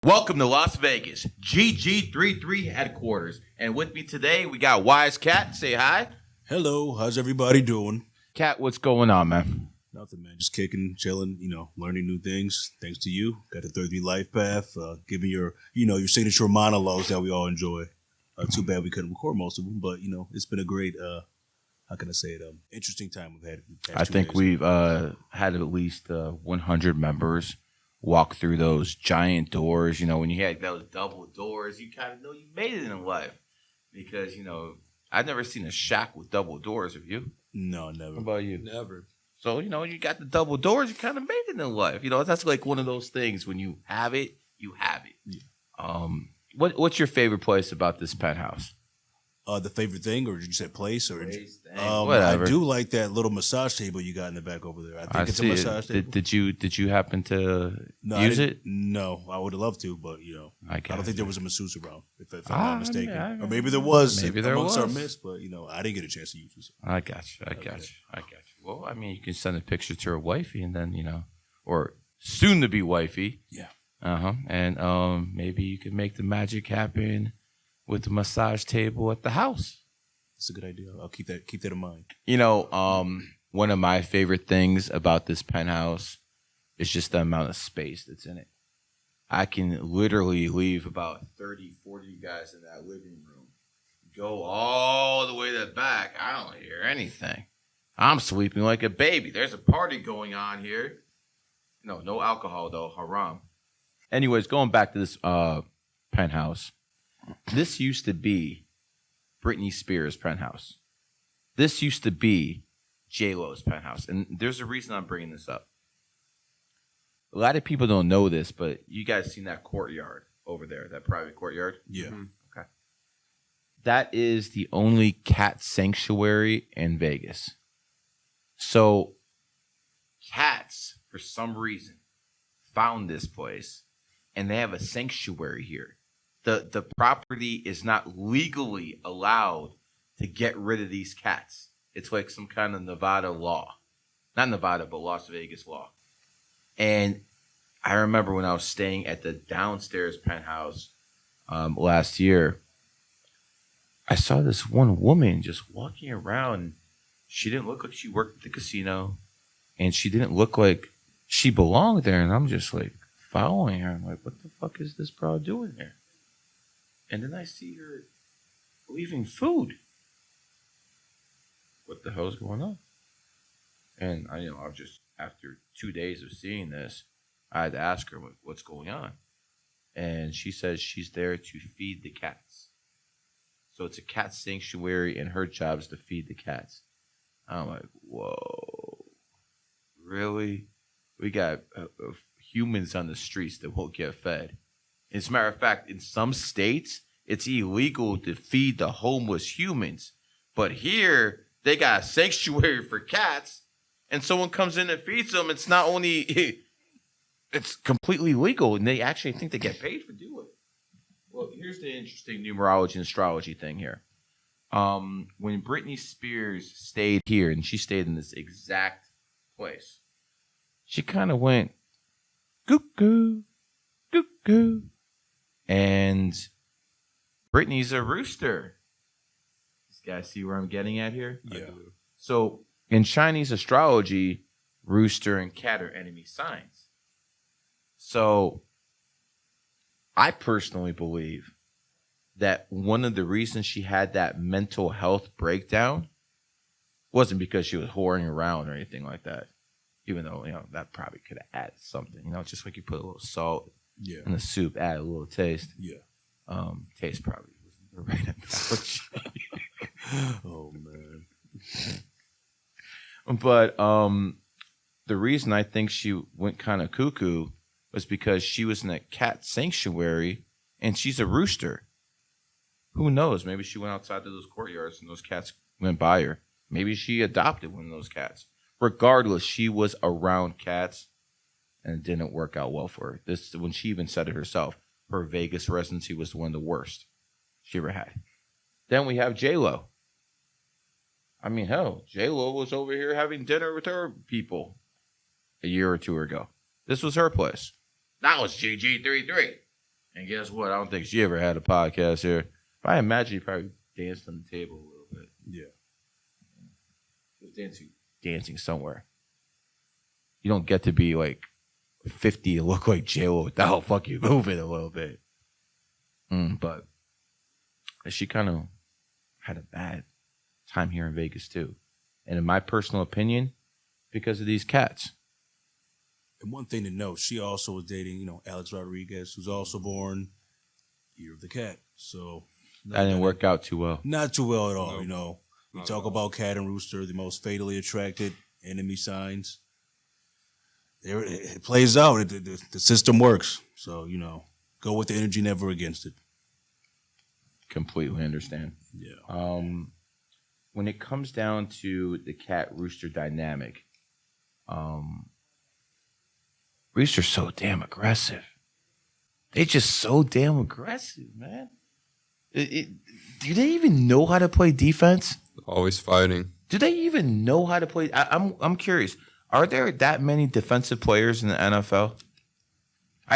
Welcome to Las Vegas, GG33 headquarters. And with me today, we got Wise Cat. Say hi. Hello, how's everybody doing? Cat, what's going on, man? Nothing, man. Just kicking, chilling, learning new things. Thanks to you. Got the 33 life path. Give me your signature monologues that we all enjoy. Too bad we couldn't record most of them, but, it's been a great, how can I say it, interesting time we've had. I think we've had at least 100 members walk through those giant doors. When you had those double doors, you kind of know you made it in life. Because, I've never seen a shack with double doors. Have you? No, never. What about you? Never. So, you got the double doors, you kind of made it in life. That's like one of those things. When you have it, you have it. Yeah. What's your favorite place about this penthouse? The favorite thing, or did you say place? Or whatever. I do like that little massage table you got in the back over there. I think it's a massage table. Did you happen to use it? No, I would have loved to, but I don't think there was a masseuse around, if I'm not mistaken. Yeah, or maybe there was. Maybe there amongst was. our midst, but I didn't get a chance to use it. I got you. Well, I mean, you can send a picture to her wifey, and then or soon to be wifey. Yeah. And maybe you can make the magic happen with the massage table at the house. That's a good idea. I'll keep that in mind. One of my favorite things about this penthouse is just the amount of space that's in it. I can literally leave about 30, 40 guys in that living room. Go all the way to the back. I don't hear anything. I'm sleeping like a baby. There's a party going on here. No alcohol, though. Haram. Anyways, going back to this penthouse. This used to be Britney Spears' penthouse. This used to be J-Lo's penthouse. And there's a reason I'm bringing this up. A lot of people don't know this, but you guys seen that courtyard over there, that private courtyard? Yeah. Mm-hmm. Okay. That is the only cat sanctuary in Vegas. So cats, for some reason, found this place, and they have a sanctuary here. The property is not legally allowed to get rid of these cats. It's like some kind of Nevada law. Not Nevada, but Las Vegas law. And I remember when I was staying at the downstairs penthouse last year, I saw this one woman just walking around. She didn't look like she worked at the casino, and she didn't look like she belonged there. And I'm just like following her. I'm like, what the fuck is this bro doing here? And then I see her leaving food. What the hell's going on? And I was just, after 2 days of seeing this, I had to ask her what's going on. And she says she's there to feed the cats. So it's a cat sanctuary, and her job is to feed the cats. I'm like, whoa, really? We got humans on the streets that won't get fed. As a matter of fact, in some states, it's illegal to feed the homeless humans. But here, they got a sanctuary for cats, and someone comes in and feeds them. It's not only, it's completely legal, and they actually think they get paid for doing it. Well, here's the interesting numerology and astrology thing here. When Britney Spears stayed here, and she stayed in this exact place, she kind of went, cuckoo, cuckoo. And Britney's a rooster. You guys see where I'm getting at here? Yeah. So in Chinese astrology, rooster and cat are enemy signs. So I personally believe that one of the reasons she had that mental health breakdown wasn't because she was whoring around or anything like that. Even though, that probably could have added something. Just like you put a little salt in the soup, add a little taste. Yeah. Taste probably wasn't the right analogy. Oh, man. But the reason I think she went kind of cuckoo was because she was in a cat sanctuary, and she's a rooster. Who knows? Maybe she went outside to those courtyards, and those cats went by her. Maybe she adopted one of those cats. Regardless, she was around cats, and it didn't work out well for her. This, when she even said it herself, her Vegas residency was one of the worst she ever had. Then we have J-Lo. I mean, hell, J-Lo was over here having dinner with her people a year or two ago. This was her place. Now it's GG33. And guess what? I don't think she ever had a podcast here. But I imagine you probably danced on the table a little bit. Yeah. She was dancing somewhere. You don't get to be like 50 and look like J-Lo without fucking moving a little bit. But she kind of had a bad time here in Vegas too. And in my personal opinion, because of these cats. And one thing to note, she also was dating, Alex Rodriguez, who's also born Year of the Cat. So That didn't work out too well. Not too well at all. No. We talk about cat and rooster, the most fatally attracted enemy signs. It plays out. The system works. So, go with the energy, never against it. Completely understand. Yeah. When it comes down to the cat rooster dynamic, roosters so damn aggressive. They just so damn aggressive, man. Do they even know how to play defense? Always fighting. Do they even know how to play? I'm curious. Are there that many defensive players in the NFL?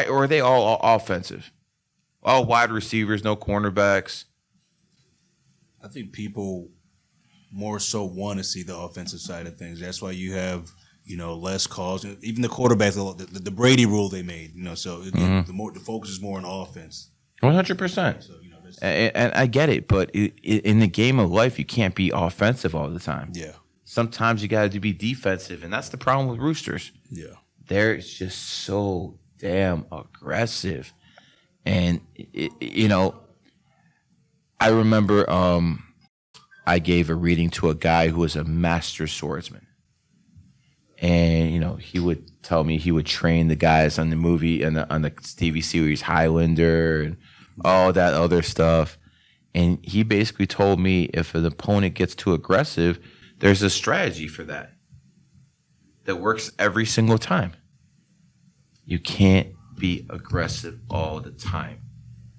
Or are they all offensive? All wide receivers, no cornerbacks. I think people more so want to see the offensive side of things. That's why you have, less calls. Even the quarterbacks, the Brady rule they made. So again, the focus is more on offense. 100%. So And I get it, but in the game of life, you can't be offensive all the time. yeah. Sometimes you got to be defensive, and that's the problem with roosters. Yeah. They're just so damn aggressive. And, I remember I gave a reading to a guy who was a master swordsman. And, he would tell me he would train the guys on the movie and on the TV series Highlander and all that other stuff. And he basically told me if an opponent gets too aggressive, there's a strategy for that works every single time. You can't be aggressive all the time.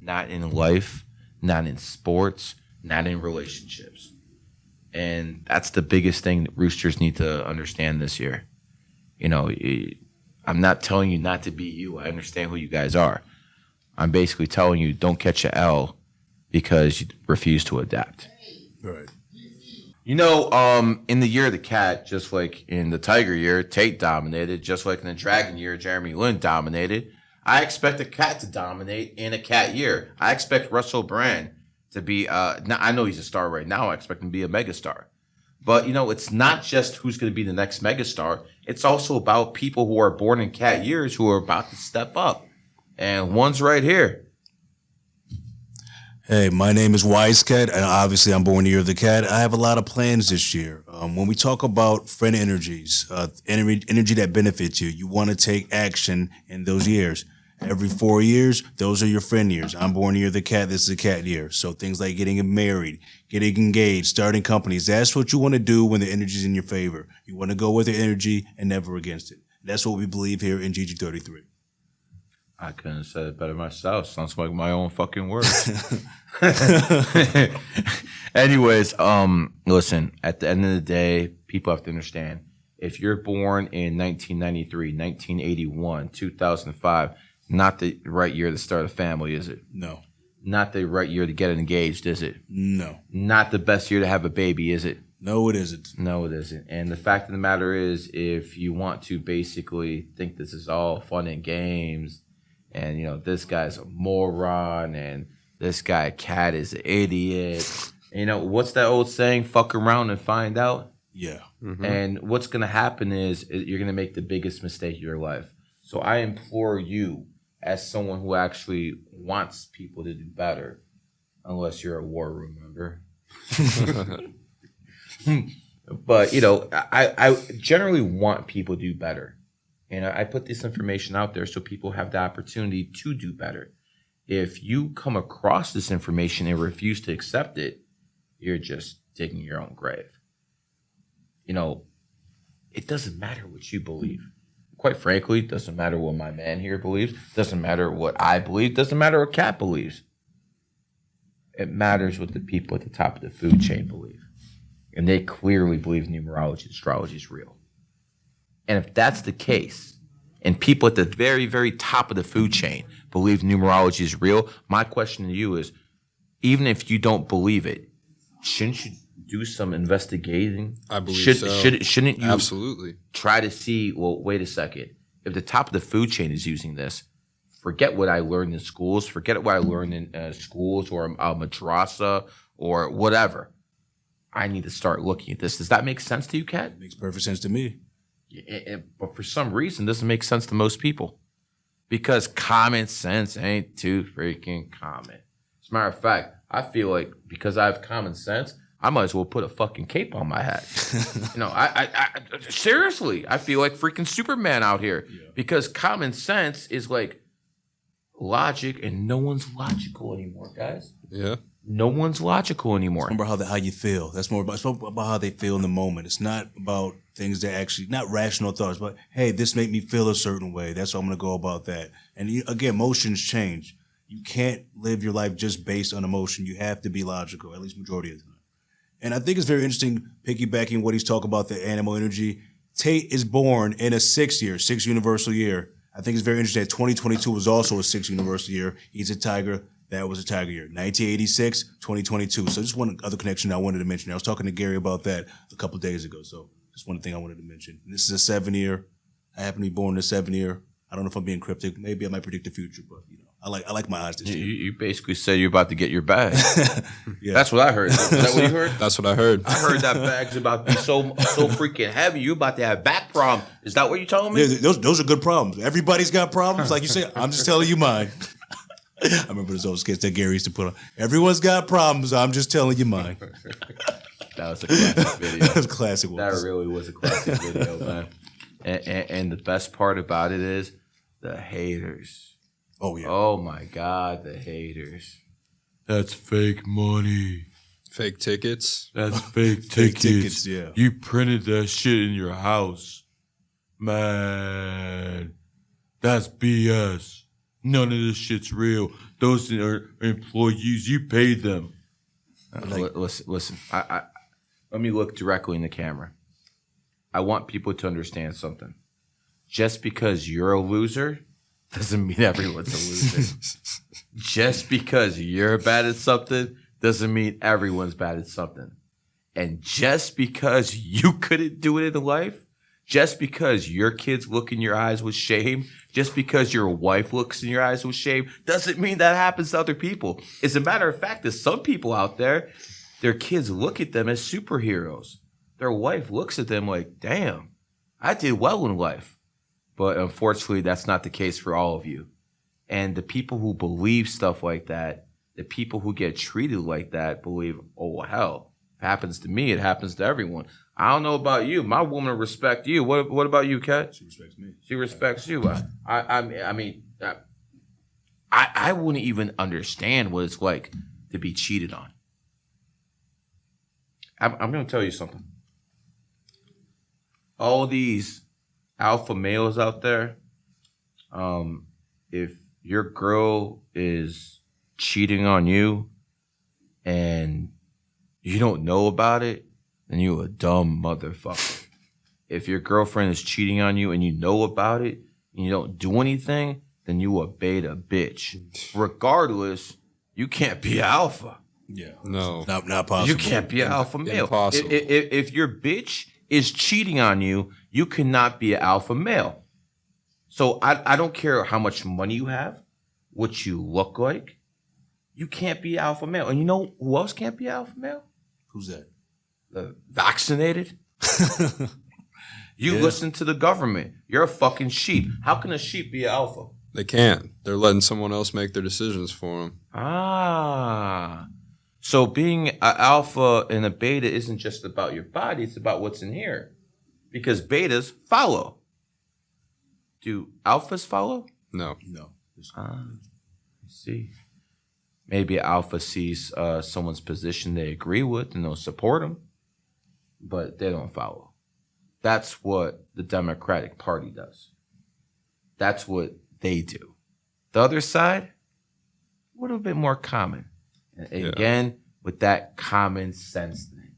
Not in life, not in sports, not in relationships. And that's the biggest thing that roosters need to understand this year. I'm not telling you not to be you. I understand who you guys are. I'm basically telling you don't catch a L because you refuse to adapt. Right. In the year of the cat, just like in the tiger year, Tate dominated. Just like in the dragon year, Jeremy Lin dominated. I expect a cat to dominate in a cat year. I expect Russell Brand to be, now, I know he's a star right now. I expect him to be a megastar. But, it's not just who's going to be the next megastar. It's also about people who are born in cat years who are about to step up. And one's right here. Hey, my name is Wisecat, and obviously I'm born the Year of the Cat. I have a lot of plans this year. When we talk about friend energies, energy that benefits you, you want to take action in those years. Every 4 years, those are your friend years. I'm born the Year of the Cat. This is a cat year. So things like getting married, getting engaged, starting companies, that's what you want to do when the energy is in your favor. You want to go with the energy and never against it. That's what we believe here in GG33. I couldn't have said it better myself. Sounds like my own fucking words. Anyways, listen, at the end of the day, people have to understand, if you're born in 1993, 1981, 2005, not the right year to start a family, is it? No. Not the right year to get engaged, is it? No. Not the best year to have a baby, is it? No, it isn't. No, it isn't. And the fact of the matter is, if you want to basically think this is all fun and games, and, this guy's a moron, and this guy, Cat, is an idiot. What's that old saying? Fuck around and find out. Yeah. Mm-hmm. And what's going to happen is you're going to make the biggest mistake of your life. So I implore you, as someone who actually wants people to do better, unless you're a war room member. But, I generally want people to do better. And I put this information out there so people have the opportunity to do better. If you come across this information and refuse to accept it, you're just digging your own grave. It doesn't matter what you believe. Quite frankly, it doesn't matter what my man here believes. It doesn't matter what I believe. It doesn't matter what Cat believes. It matters what the people at the top of the food chain believe. And they clearly believe numerology, astrology is real. And if that's the case, and people at the very, very top of the food chain believe numerology is real. My question to you is, even if you don't believe it, shouldn't you do some investigating? I believe so. Shouldn't you Absolutely try to see, well, wait a second. If the top of the food chain is using this, forget what I learned in schools, forget what I learned in schools or madrasa or whatever. I need to start looking at this. Does that make sense to you, Kat? It makes perfect sense to me. But for some reason, it doesn't make sense to most people because common sense ain't too freaking common. As a matter of fact, I feel like because I have common sense, I might as well put a fucking cape on my head. I seriously, I feel like freaking Superman out here because common sense is like logic, and no one's logical anymore, guys. yeah. No one's logical anymore. Remember how you feel. That's more about how they feel in the moment. It's not about things that actually not rational thoughts, but hey, this made me feel a certain way. That's how I'm gonna go about that. And again, emotions change. You can't live your life just based on emotion. You have to be logical, at least majority of the time. And I think it's very interesting, piggybacking what he's talking about, the animal energy. Tate is born in a 6 universal year. I think it's very interesting that 2022 was also a 6 universal year. He's a tiger. That was a tiger year. 1986, 2022. So just one other connection I wanted to mention. I was talking to Gary about that a couple of days ago. So just one thing I wanted to mention. And this is a 7 year. I happen to be born in a 7 year. I don't know if I'm being cryptic. Maybe I might predict the future, but I like my odds this year. You basically said you're about to get your bag. Yeah. That's what I heard. Is that what you heard? That's what I heard. I heard that bag's about to be so freaking heavy. You about to have back problem. Is that what you're telling me? Yeah, those are good problems. Everybody's got problems. Like you say, I'm just telling you mine. I remember those old skits that Gary used to put on. Everyone's got problems. I'm just telling you mine. That was a classic video. That was a classic one. That really was a classic video, man. And the best part about it is the haters. Oh, yeah. Oh, my God, the haters. That's fake money. Fake tickets. That's fake Fake tickets. tickets, yeah. You printed that shit in your house. Man, that's BS. None of this shit's real. Those are employees. You paid them. Listen. I let me look directly in the camera. I want people to understand something. Just because you're a loser doesn't mean everyone's a loser. Just because you're bad at something doesn't mean everyone's bad at something. And just because you couldn't do it in life, just because your kids look in your eyes with shame, just because your wife looks in your eyes with shame, doesn't mean that happens to other people. As a matter of fact, there's some people out there, their kids look at them as superheroes. Their wife looks at them like, damn, I did well in life. But unfortunately, that's not the case for all of you. And the people who believe stuff like that, the people who get treated like that believe, oh, hell, it happens to me, it happens to everyone. I don't know about you. My woman respect you. What about you, Kat? She respects me. She respects you. I mean, I wouldn't even understand what it's like to be cheated on. I'm going to tell you something. All these alpha males out there, if your girl is cheating on you and you don't know about it, then you a dumb motherfucker. If your girlfriend is cheating on you and you know about it and you don't do anything, then you a beta bitch. Regardless, you can't be alpha. Yeah. No. Not possible. You can't be an alpha male. Impossible. If your bitch is cheating on you, you cannot be an alpha male. So I don't care how much money you have, what you look like, you can't be alpha male. And you know who else can't be alpha male? Who's that? The vaccinated. You listen to the government. You're a fucking sheep. How can a sheep be an alpha? They can't. They're letting someone else make their decisions for them. Ah. So being an alpha and a beta isn't just about your body, it's about what's in here. Because betas follow. Do alphas follow? No. No. I see. Maybe an alpha sees someone's position they agree with and they'll support them, but they don't follow. That's what the Democratic Party does. That's what they do. The other side, a little bit more common. And again, with that common sense thing.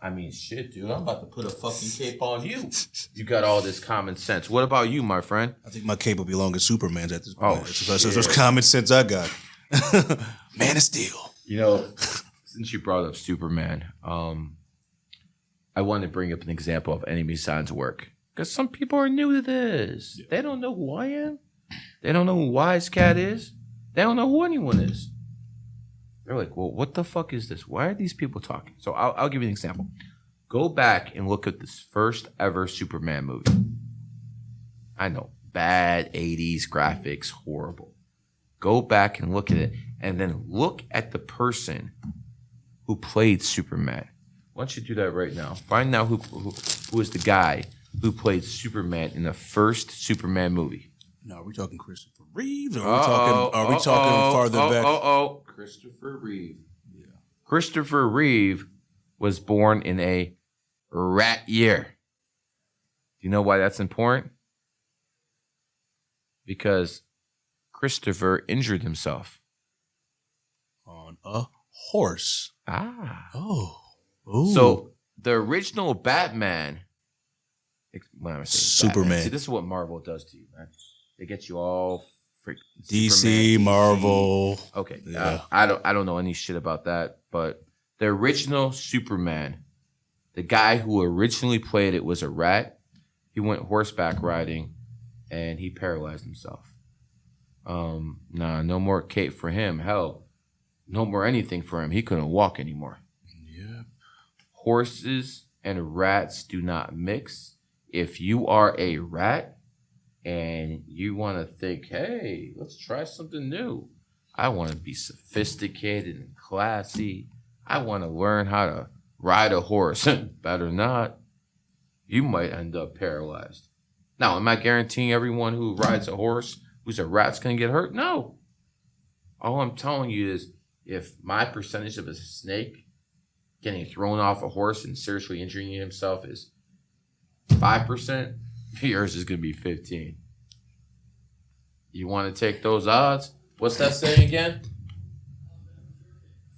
I mean, shit, dude. I'm about to put a fucking cape on you. You got all this common sense. What about you, my friend? I think my cape will belong to Superman's at this point. Oh, That's the common sense I got. Man of Steel. You know, since you brought up Superman, I want to bring up an example of enemy signs work. Because some people are new to this. Yeah. They don't know who I am. They don't know who Wise Cat is. They don't know who anyone is. They're like, well, what the fuck is this? Why are these people talking? So I'll give you an example. Go back and look at this first ever Superman movie. I know, bad 80s graphics, horrible. Go back and look at it, and then look at the person who played Superman. Why don't you do that right now? Find out who is the guy who played Superman in the first Superman movie. No, are we talking Christopher Reeves? Or are we talking farther back? Christopher Reeve. Yeah. Christopher Reeve was born in a rat year. Do you know why that's important? Because Christopher injured himself. On a horse. Ah. Oh. Ooh. So the original Batman, when I was saying Superman. Batman, see, this is what Marvel does to you, man. They get you all DC, Superman, Marvel. Okay, yeah. I don't know any shit about that, but the original Superman, the guy who originally played it was a rat. He went horseback riding, and he paralyzed himself. No more cape for him. Hell, no more anything for him. He couldn't walk anymore. Yep. Horses and rats do not mix. If you are a rat and you want to think, hey, let's try something new. I want to be sophisticated and classy. I want to learn how to ride a horse. Better not. You might end up paralyzed. Now, am I guaranteeing everyone who rides a horse who's a rat's going to get hurt? No. All I'm telling you is if my percentage of a snake getting thrown off a horse and seriously injuring himself is 5%, yours is going to be 15. You want to take those odds? What's that saying again?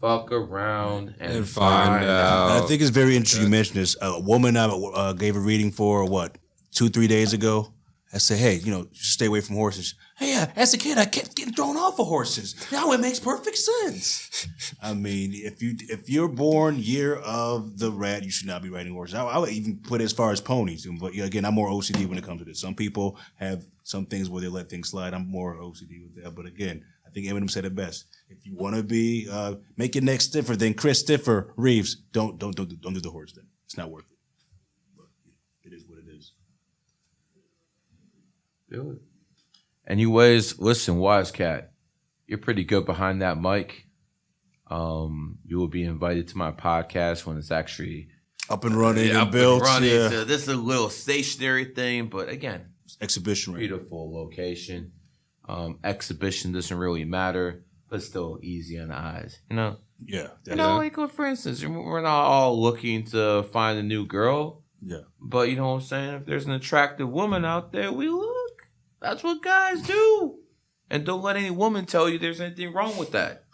Fuck around and find out. I think it's very interesting you mentioned this. A woman I gave a reading for, 2-3 days ago. I said, hey, stay away from horses. Hey, as a kid, I kept getting thrown off of horses. Now it makes perfect sense. I mean, if you're born year of the rat, you should not be riding horses. I would even put it as far as ponies. But again, I'm more OCD when it comes to this. Some people have some things where they let things slide. I'm more OCD with that. But again, I think Eminem said it best. If you want to be make your neck stiffer than Christopher Reeves, don't do the horse thing. It's not worth it. But it is what it is. Do it. Anyways, listen, Wise Cat, you're pretty good behind that mic. You will be invited to my podcast when it's actually up and running and built. Yeah. So this is a little stationary thing, but again, exhibition, beautiful location. Exhibition doesn't really matter, but still easy on the eyes. Yeah. Like for instance, we're not all looking to find a new girl. Yeah. But you know what I'm saying? If there's an attractive woman out there, we look. That's what guys do. And don't let any woman tell you there's anything wrong with that.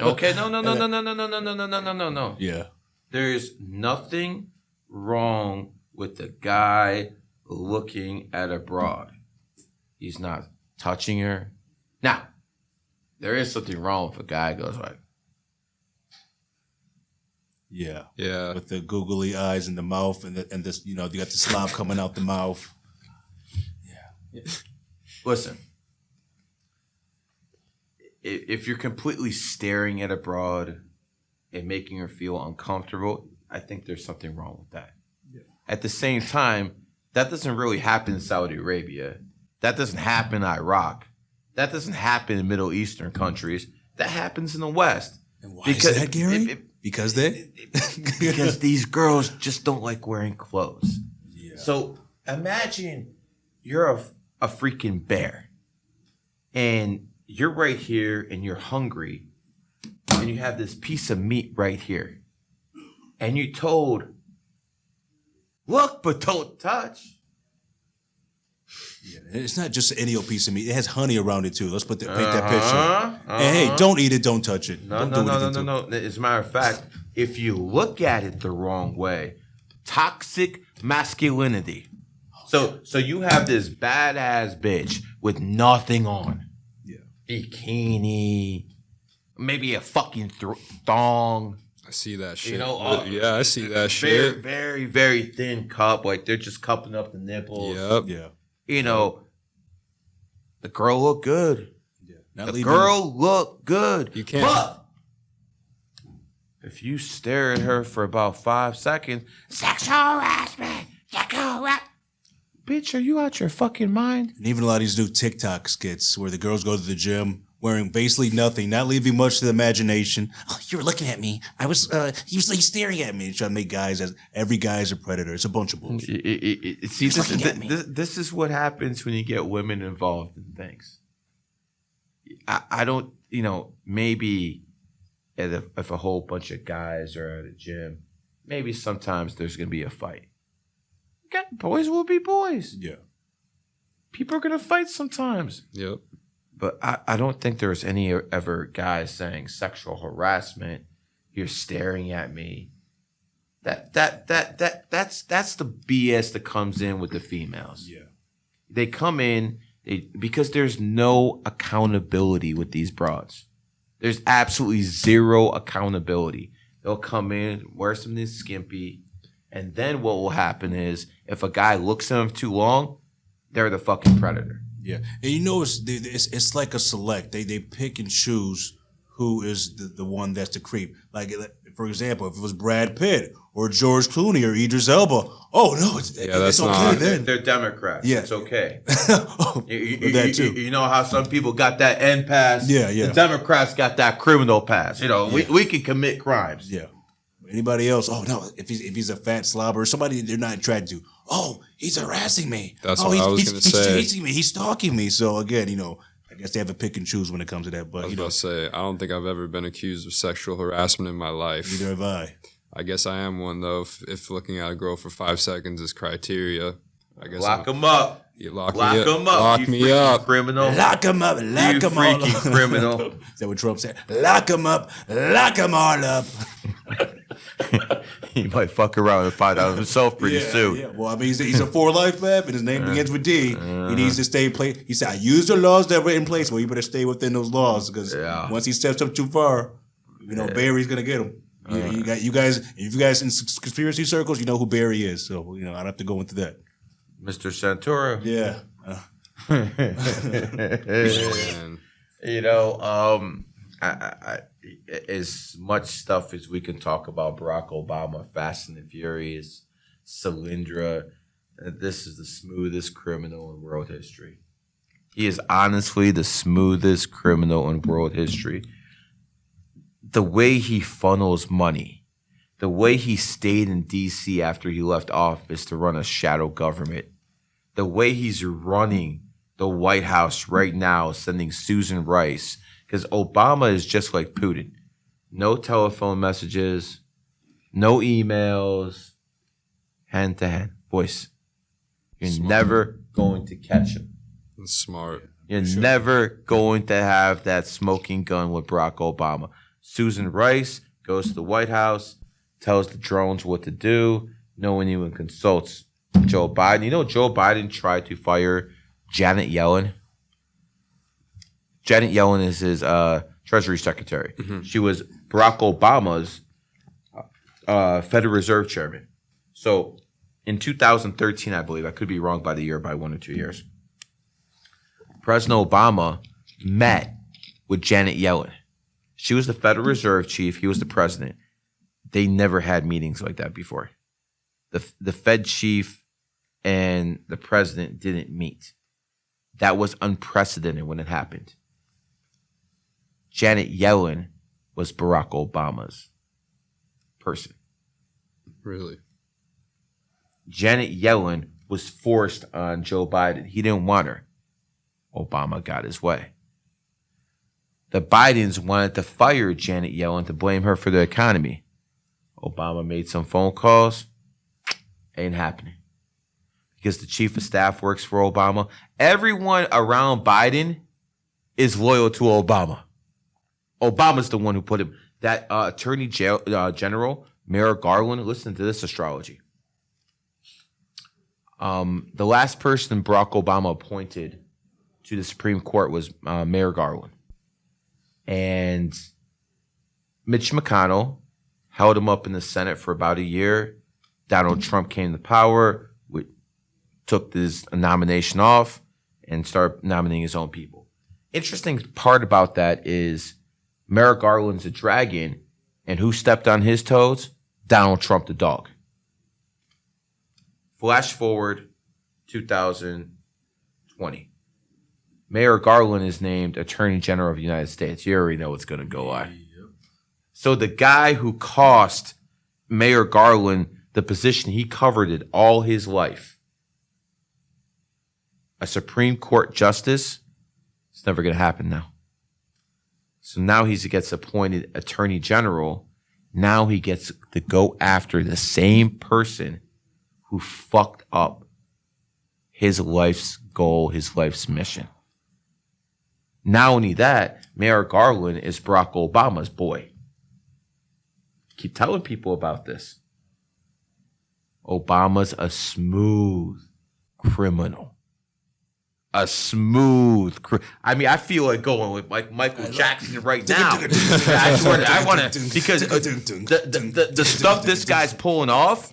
Okay? No. Yeah. There's nothing wrong with the guy looking at a broad. He's not touching her. Now, there is something wrong if a guy goes like, yeah, with the googly eyes in the mouth, and this, you got the slob coming out the mouth. Yeah. Listen, if you're completely staring at a broad and making her feel uncomfortable, I think there's something wrong with that. Yeah. At the same time, that doesn't really happen in Saudi Arabia. That doesn't happen in Iraq. That doesn't happen in Middle Eastern countries. That happens in the West. And why is that, Gary? Because these girls just don't like wearing clothes. Yeah. So imagine you're a freaking bear, and you're right here, and you're hungry, and you have this piece of meat right here, and you're told, look, but don't touch. Yeah, it's not just any old piece of meat. It has honey around it too. Let's paint that picture. And hey, don't eat it, don't touch it. No. As a matter of fact, if you look at it the wrong way, toxic masculinity. So you have this badass bitch with nothing on. Yeah. Bikini, maybe a fucking thong. I see that shit. You know, yeah, I see that very, shit. very, very thin cup. Like they're just cupping up the nipples. Yep. Yeah. You know, the girl looked good. Yeah. Not The leaving. girl looked good. You can't. But if you stare at her for about 5 seconds, sexual harassment. Bitch, are you out your fucking mind? And even a lot of these new TikTok skits where the girls go to the gym wearing basically nothing, not leaving much to the imagination. Oh, you were looking at me. I was, he was like staring at me. Trying to make guys as every guy is a predator. It's a bunch of bullshit. See, this is what happens when you get women involved in things. I don't, maybe if a whole bunch of guys are at a gym, maybe sometimes there's going to be a fight. Okay, boys will be boys. Yeah. People are going to fight sometimes. Yep. But I don't think there's any ever guys saying sexual harassment. You're staring at me. That's the BS that comes in with the females. Yeah. They come in because there's no accountability with these broads. There's absolutely zero accountability. They'll come in, wear something skimpy, and then what will happen is if a guy looks at them too long, they're the fucking predator. Yeah, and it's like a select. They pick and choose who is the one that's the creep. Like, for example, if it was Brad Pitt or George Clooney or Idris Elba, oh no, it's that's okay not. then. They're Democrats. Yeah. It's okay. That too. You know how some people got that N pass? Yeah. The Democrats got that criminal pass. We can commit crimes. Yeah. Anybody else? Oh no! If he's a fat slobber, somebody they're not attracted to. Oh, he's harassing me. That's what I was going to say. He's chasing me. He's stalking me. So again, I guess they have to pick and choose when it comes to that. But I was about to say, I don't think I've ever been accused of sexual harassment in my life. neither have I. I guess I am one though. If looking at a girl for 5 seconds is criteria, I guess Lock them up. You lock Lock me up. them up. Lock you me freaking up. criminal. Lock him up. Lock You him all freaking up. criminal. Is that what Trump said? Lock him up. Lock him all up. He might fuck around and find out himself pretty soon. Yeah. Well, I mean, he's a for-life man, and his name begins with D. He needs to stay in place. He said, I use the laws that were in place. Well, you better stay within those laws, because once he steps up too far, Barry's going to get him. You guys, if you guys in conspiracy circles, you know who Barry is. So, I don't have to go into that. Mr. Santoro. Yeah. Man. I as much stuff as we can talk about Barack Obama, Fast and the Furious, Solyndra, this is the smoothest criminal in world history. He is honestly the smoothest criminal in world history. The way he funnels money, the way he stayed in D.C. after he left office to run a shadow government, the way he's running the White House right now, sending Susan Rice, because Obama is just like Putin. No telephone messages, no emails, hand-to-hand, voice. You're Smart. never going to catch him. That's smart. You're never going to have that smoking gun with Barack Obama. Susan Rice goes to the White House, tells the drones what to do. No one even consults Joe Biden. Joe Biden tried to fire Janet Yellen. Janet Yellen is his Treasury Secretary. Mm-hmm. She was Barack Obama's Federal Reserve Chairman. So in 2013, I believe, I could be wrong by the year, by 1 or 2 years, President Obama met with Janet Yellen. She was the Federal Reserve chief. He was the president. They never had meetings like that before. The Fed chief and the president didn't meet. That was unprecedented when it happened. Janet Yellen was Barack Obama's person. Really? Janet Yellen was forced on Joe Biden. He didn't want her. Obama got his way. The Bidens wanted to fire Janet Yellen to blame her for the economy. Obama made some phone calls. Ain't happening. Because the chief of staff works for Obama. Everyone around Biden is loyal to Obama. Obama's the one who put him. that Attorney General Merrick Garland. Listen to this astrology. The last person Barack Obama appointed to the Supreme Court was Merrick Garland, and Mitch McConnell held him up in the Senate for about a year. Donald Trump came to power, took his nomination off, and started nominating his own people. Interesting part about that is Merrick Garland's a dragon, and who stepped on his toes? Donald Trump, the dog. Flash forward 2020. Mayor Garland is named Attorney General of the United States. You already know what's going to go on. Yep. So the guy who cost Mayor Garland the position he covered it all his life, a Supreme Court justice, it's never going to happen now. So now he gets appointed Attorney General. Now he gets to go after the same person who fucked up his life's goal, his life's mission. Not only that, Mayor Garland is Barack Obama's boy. Keep telling people about this. Obama's a smooth criminal. I feel like going with like Michael Jackson right now. I want to, because the stuff this guy's pulling off,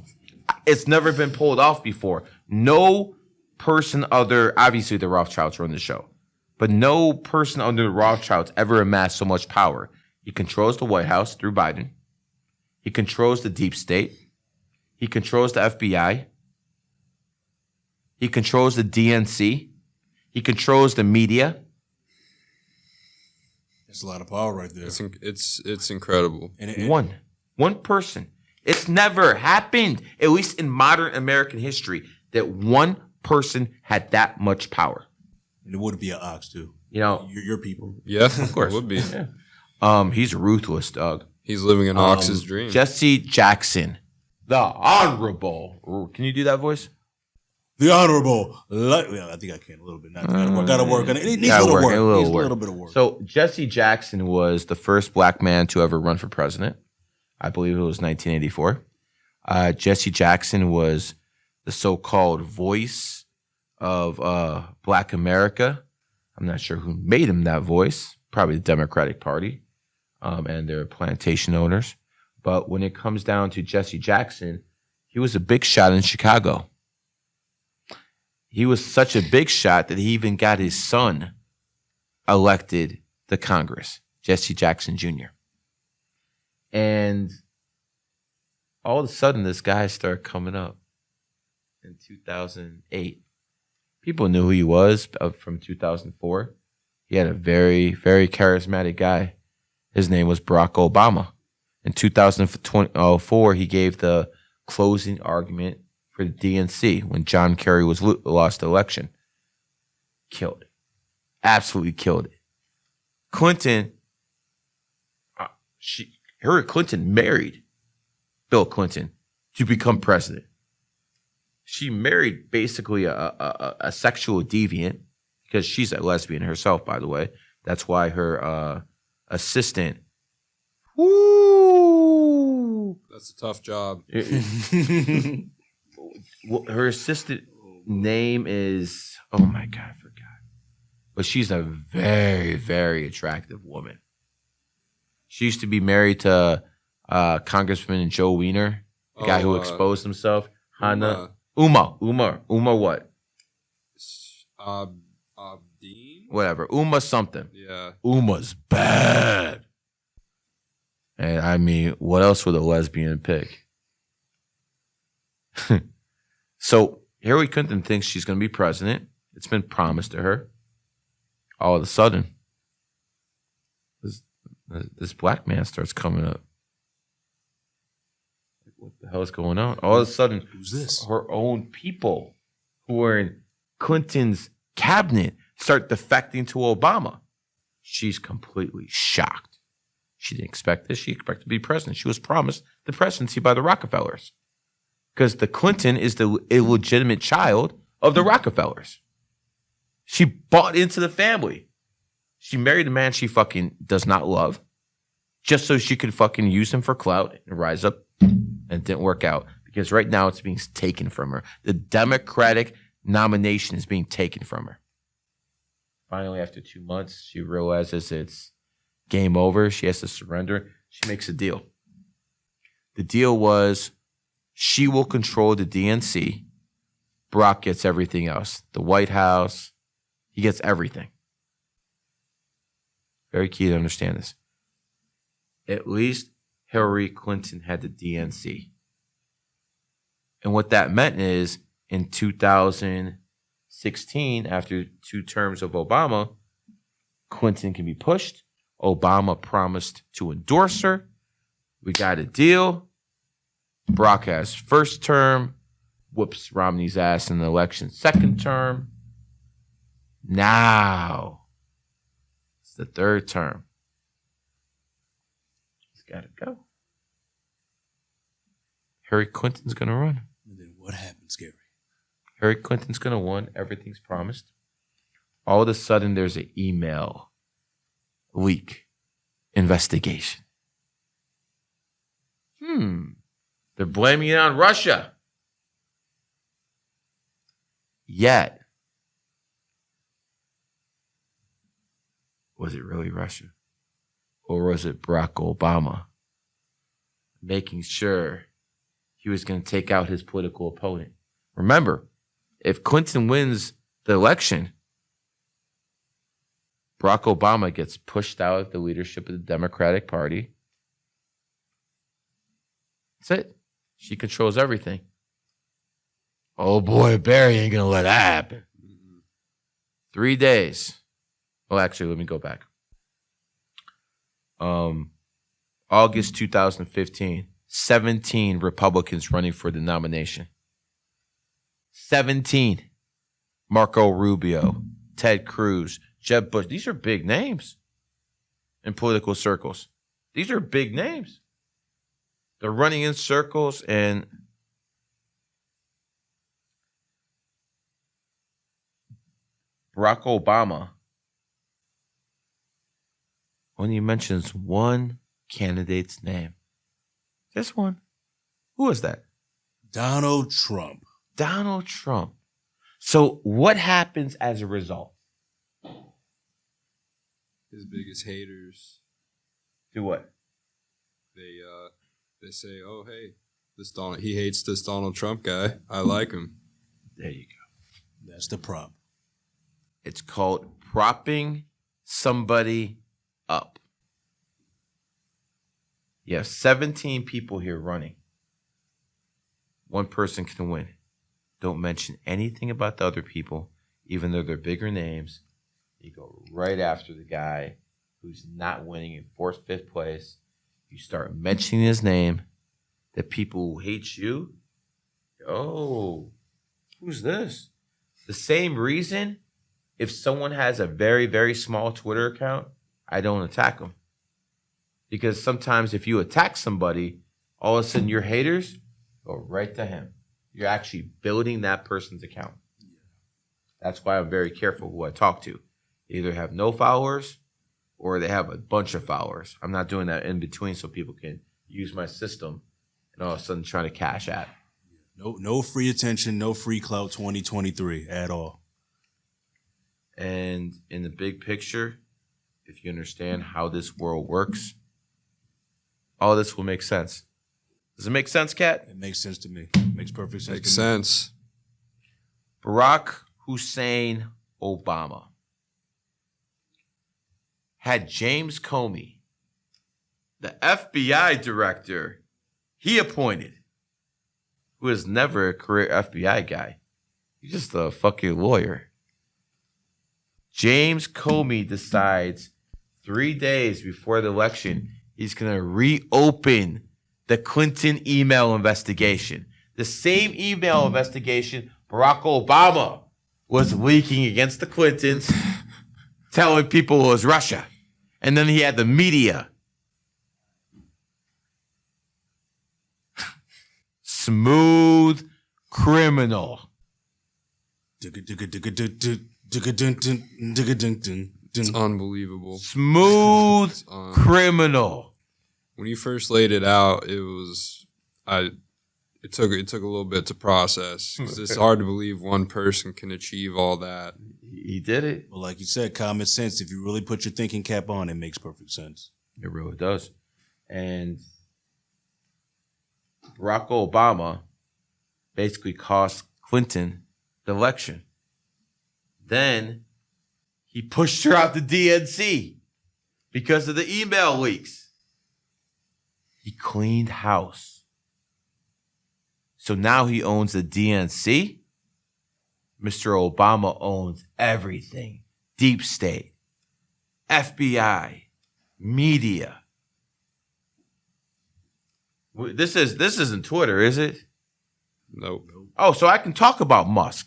it's never been pulled off before. No person obviously the Rothschilds run the show, but no person under the Rothschilds ever amassed so much power. He controls the White House through Biden. He controls the deep state. He controls the FBI. He controls the DNC. He controls the media. That's a lot of power right there. It's incredible. And one person. It's never happened, at least in modern American history, that one person had that much power. And it wouldn't be an ox too. You know, your people. Yeah, of course, it would be. Yeah. He's ruthless, Doug. He's living an ox's dream. Jesse Jackson, the Honorable. Can you do that voice? The Honorable. I think I can a little bit. I gotta work on it. It needs a little bit of work. So Jesse Jackson was the first black man to ever run for president. I believe it was 1984. Jesse Jackson was the so-called voice of Black America. I'm not sure who made him that voice. Probably the Democratic Party and their plantation owners. But when it comes down to Jesse Jackson, he was a big shot in Chicago. He was such a big shot that he even got his son elected to Congress, Jesse Jackson Jr. And all of a sudden, this guy started coming up in 2008. People knew who he was from 2004. He had a very, very charismatic guy. His name was Barack Obama. In 2004, he gave the closing argument for the DNC when John Kerry lost the election. Killed it. Absolutely killed it. Clinton, Hillary Clinton married Bill Clinton to become president. She married basically a sexual deviant because she's a lesbian herself, by the way. That's why her assistant. Woo! That's a tough job. Her assistant name is, oh my God, I forgot. But she's a very, very attractive woman. She used to be married to Congressman Joe Weiner, the guy who exposed himself. Uma what? Dean? Whatever. Uma something. Yeah. Uma's bad. And I mean, what else would a lesbian pick? So Hillary Clinton thinks she's going to be president. It's been promised to her. All of a sudden, this black man starts coming up. What the hell is going on? All of a sudden, who's this? Her own people who are in Clinton's cabinet start defecting to Obama. She's completely shocked. She didn't expect this. She expected to be president. She was promised the presidency by the Rockefellers. Because the Clinton is the illegitimate child of the Rockefellers. She bought into the family. She married a man she fucking does not love. just so she could fucking use him for clout and rise up, and it didn't work out because right now it's being taken from her. The Democratic nomination is being taken from her. Finally, after 2 months, she realizes it's game over. She has to surrender. She makes a deal. The deal was she will control the DNC. Barack gets everything else. The White House, he gets everything. Very key to understand this. At least Hillary Clinton had the DNC. And what that meant is in 2016, after 2 terms of Obama, Clinton can be pushed. Obama promised to endorse her. We got a deal. Barack has first term, whoops Romney's ass in the election second term. Now it's the third term. He's got to go. Hillary Clinton's going to run. And then what happens, Gary? Hillary Clinton's going to win. Everything's promised. All of a sudden, there's an email leak investigation. They're blaming it on Russia. Yet, was it really Russia? Or was it Barack Obama making sure he was going to take out his political opponent? Remember, if Clinton wins the election, Barack Obama gets pushed out of the leadership of the Democratic Party. That's it. She controls everything. Oh boy, Barry ain't going to let that happen. 3 days. Well, actually, let me go back. August 2015, 17 Republicans running for the nomination. 17. Marco Rubio, Ted Cruz, Jeb Bush. These are big names in political circles. These are big names. They're running in circles, and Barack Obama only mentions one candidate's name. This one. Who is that? Donald Trump. Donald Trump. So what happens as a result? His biggest haters, Do what? they say, "Oh, hey, he hates this Donald Trump guy. I like him." There you go. That's the prop. It's called propping somebody up. You have 17 people here running. One person can win. Don't mention anything about the other people, even though they're bigger names. You go right after the guy who's not winning in 4th, 5th place. You start mentioning his name. The people who hate you, oh, who's this? The same reason, if someone has a very, very small Twitter account, I don't attack them. Because sometimes if you attack somebody, all of a sudden your haters go right to him. You're actually building that person's account. That's why I'm very careful who I talk to. They either have no followers or they have a bunch of followers. I'm not doing that in between so people can use my system and all of a sudden trying to cash out. No free attention, no free clout 2023 at all. And in the big picture, if you understand how this world works, all this will make sense. Does it make sense, Kat? It makes sense to me. Makes perfect sense. Makes sense. Barack Hussein Obama had James Comey, the FBI director he appointed, who was never a career FBI guy. He's just a fucking lawyer. James Comey decides 3 days before the election he's going to reopen the Clinton email investigation. The same email investigation Barack Obama was leaking against the Clintons, telling people it was Russia. And then he had the media. Smooth criminal. It's unbelievable. Smooth criminal. when you first laid it out, it took a little bit to process because it's hard to believe one person can achieve all that. He did it. Well, like you said, common sense. If you really put your thinking cap on, it makes perfect sense. It really does. And Barack Obama basically cost Clinton the election. Then he pushed her out the DNC because of the email leaks. He cleaned house. So now he owns the DNC. Mr. Obama owns everything. Deep state, FBI, media. This isn't Twitter, is it? Nope. Oh, so I can talk about Musk.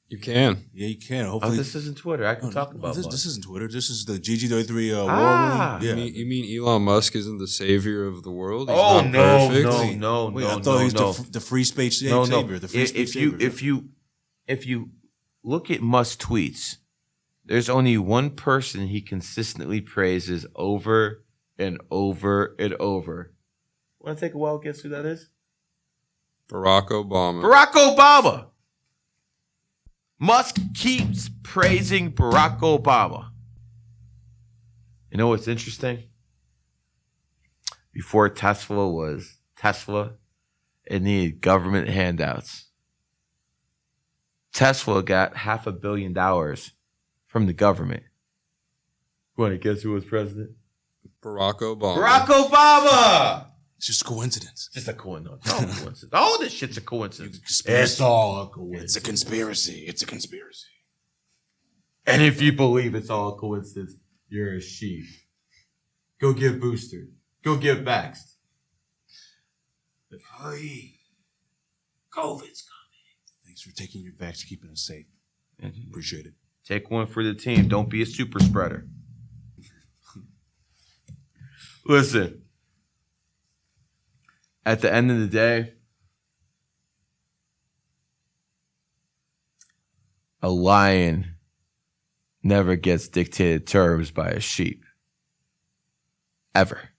You can. Yeah, you can. Oh, Hopefully, this isn't Twitter. I can talk about this. Musk. This isn't Twitter. This is the GG33 war room. You Yeah. mean Elon Musk isn't the savior of the world? He's Oh, not no, perfect? Wait, I thought no, he was no. the free space No, savior. no. The free space savior. If you look at Musk's tweets, there's only one person he consistently praises over and over and over. Want to take a while to guess who that is? Barack Obama. Barack Obama. Musk keeps praising Barack Obama. You know what's interesting? Before Tesla was Tesla, it needed government handouts. Tesla got $500 million from the government. You want to guess who was president? Barack Obama. Barack Obama! It's just a coincidence. Just a coincidence. All coincidence. All this shit's a coincidence. Conspiracy. It's all a coincidence. It's a conspiracy. It's a conspiracy. And if you believe it's all a coincidence, you're a sheep. Go get boosted. Go get vaxxed. Hurry. COVID's coming. Thanks for taking your backs, keeping us safe. Appreciate it. Take one for the team. Don't be a super spreader. Listen. At the end of the day, a lion never gets dictated terms by a sheep. Ever.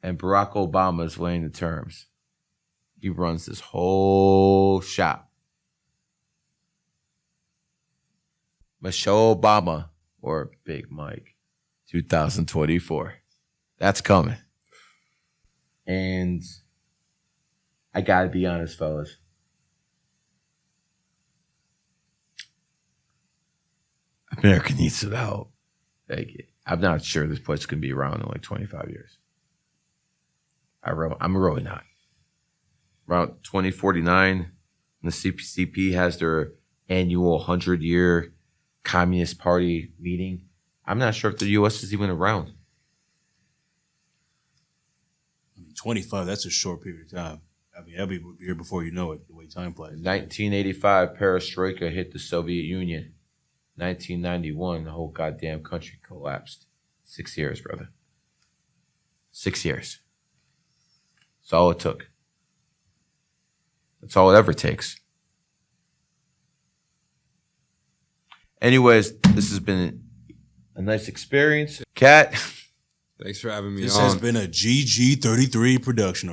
And Barack Obama is laying the terms. He runs this whole shop. Michelle Obama, or Big Mike, 2024. That's coming. And I gotta be honest, fellas. America needs some help. Like, I'm not sure this place can be around in like 25 years. I'm really not. Around 2049, the CCP has their annual 100-year Communist Party meeting. I'm not sure if the U.S. is even around. 25, that's a short period of time. I mean, that'll be here before you know it, the way time flies. 1985, perestroika hit the Soviet Union. 1991, the whole goddamn country collapsed. 6 years, brother. 6 years. That's all it took. That's all it ever takes. Anyways, this has been a nice experience. Kat. Thanks for having me This on. has been a GG33 production.